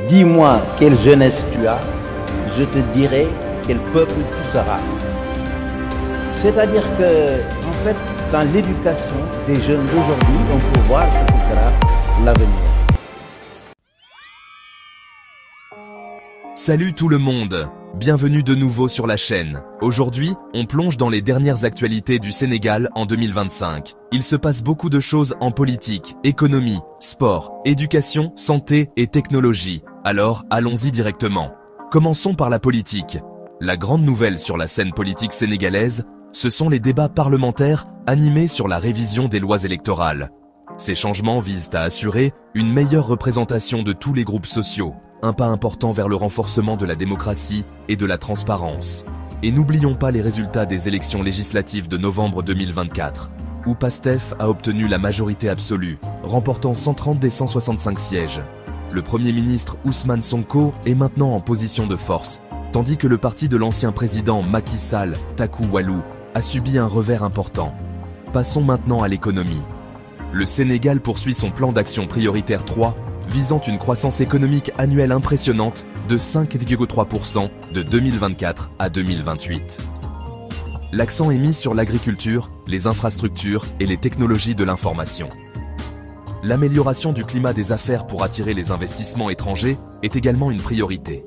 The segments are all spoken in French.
Dis-moi quelle jeunesse tu as, je te dirai quel peuple tu seras. C'est-à-dire que, en fait, dans l'éducation des jeunes d'aujourd'hui, on peut voir ce qui sera l'avenir. Salut tout le monde, bienvenue de nouveau sur la chaîne. Aujourd'hui, on plonge dans les dernières actualités du Sénégal en 2025. Il se passe beaucoup de choses en politique, économie, sport, éducation, santé et technologie. Alors, allons-y directement. Commençons par la politique. La grande nouvelle sur la scène politique sénégalaise, ce sont les débats parlementaires animés sur la révision des lois électorales. Ces changements visent à assurer une meilleure représentation de tous les groupes sociaux, un pas important vers le renforcement de la démocratie et de la transparence. Et n'oublions pas les résultats des élections législatives de novembre 2024, où PASTEF a obtenu la majorité absolue, remportant 130 des 165 sièges. Le Premier ministre Ousmane Sonko est maintenant en position de force, tandis que le parti de l'ancien président Macky Sall, Taku Walou, a subi un revers important. Passons maintenant à l'économie. Le Sénégal poursuit son plan d'action prioritaire 3, visant une croissance économique annuelle impressionnante de 5,3% de 2024 à 2028. L'accent est mis sur l'agriculture, les infrastructures et les technologies de l'information. L'amélioration du climat des affaires pour attirer les investissements étrangers est également une priorité.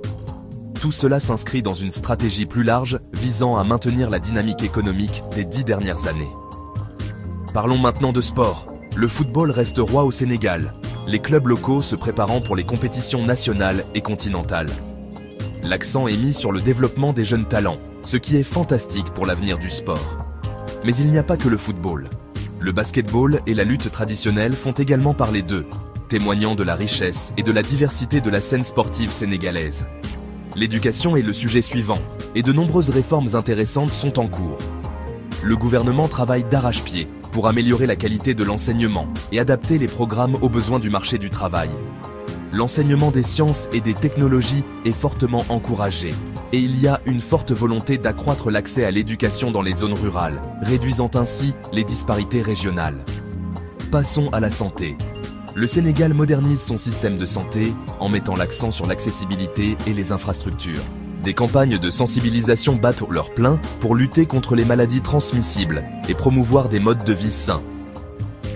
Tout cela s'inscrit dans une stratégie plus large visant à maintenir la dynamique économique des 10 dernières années. Parlons maintenant de sport. Le football reste roi au Sénégal, les clubs locaux se préparant pour les compétitions nationales et continentales. L'accent est mis sur le développement des jeunes talents, ce qui est fantastique pour l'avenir du sport. Mais il n'y a pas que le football. Le basketball et la lutte traditionnelle font également parler d'eux, témoignant de la richesse et de la diversité de la scène sportive sénégalaise. L'éducation est le sujet suivant, et de nombreuses réformes intéressantes sont en cours. Le gouvernement travaille d'arrache-pied pour améliorer la qualité de l'enseignement et adapter les programmes aux besoins du marché du travail. L'enseignement des sciences et des technologies est fortement encouragé, et il y a une forte volonté d'accroître l'accès à l'éducation dans les zones rurales, réduisant ainsi les disparités régionales. Passons à la santé. Le Sénégal modernise son système de santé en mettant l'accent sur l'accessibilité et les infrastructures. Des campagnes de sensibilisation battent leur plein pour lutter contre les maladies transmissibles et promouvoir des modes de vie sains.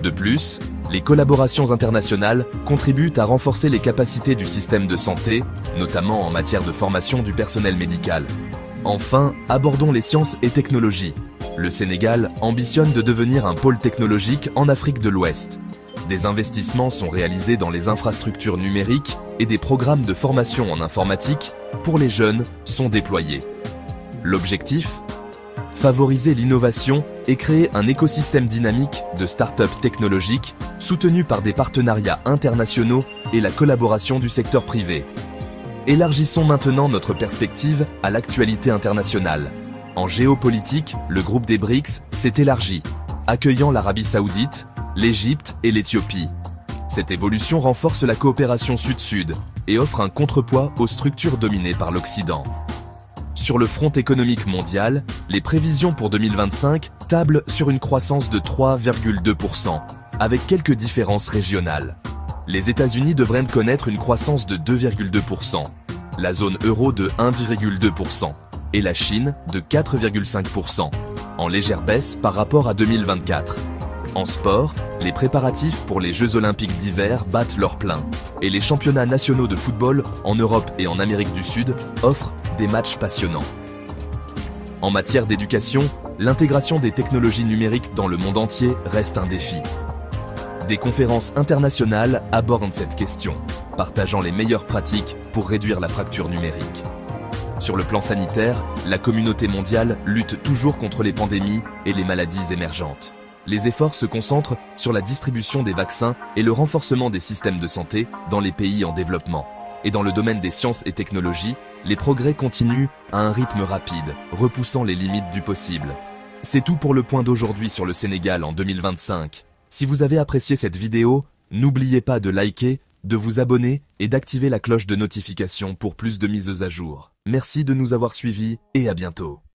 De plus, les collaborations internationales contribuent à renforcer les capacités du système de santé, notamment en matière de formation du personnel médical. Enfin, abordons les sciences et technologies. Le Sénégal ambitionne de devenir un pôle technologique en Afrique de l'Ouest. Des investissements sont réalisés dans les infrastructures numériques et des programmes de formation en informatique pour les jeunes sont déployés. L'objectif ? Favoriser l'innovation et créer un écosystème dynamique de start-up technologiques soutenu par des partenariats internationaux et la collaboration du secteur privé. Élargissons maintenant notre perspective à l'actualité internationale. En géopolitique, le groupe des BRICS s'est élargi, accueillant l'Arabie Saoudite, l'Égypte et l'Éthiopie. Cette évolution renforce la coopération sud-sud et offre un contrepoids aux structures dominées par l'Occident. Sur le front économique mondial, les prévisions pour 2025 tablent sur une croissance de 3,2%, avec quelques différences régionales. Les États-Unis devraient connaître une croissance de 2,2%, la zone euro de 1,2% et la Chine de 4,5%, en légère baisse par rapport à 2024. En sport, les préparatifs pour les Jeux Olympiques d'hiver battent leur plein, et les championnats nationaux de football en Europe et en Amérique du Sud offrent des matchs passionnants. En matière d'éducation, l'intégration des technologies numériques dans le monde entier reste un défi. Des conférences internationales abordent cette question, partageant les meilleures pratiques pour réduire la fracture numérique. Sur le plan sanitaire, la communauté mondiale lutte toujours contre les pandémies et les maladies émergentes. Les efforts se concentrent sur la distribution des vaccins et le renforcement des systèmes de santé dans les pays en développement. Et dans le domaine des sciences et technologies, les progrès continuent à un rythme rapide, repoussant les limites du possible. C'est tout pour le point d'aujourd'hui sur le Sénégal en 2025. Si vous avez apprécié cette vidéo, n'oubliez pas de liker, de vous abonner et d'activer la cloche de notification pour plus de mises à jour. Merci de nous avoir suivis et à bientôt.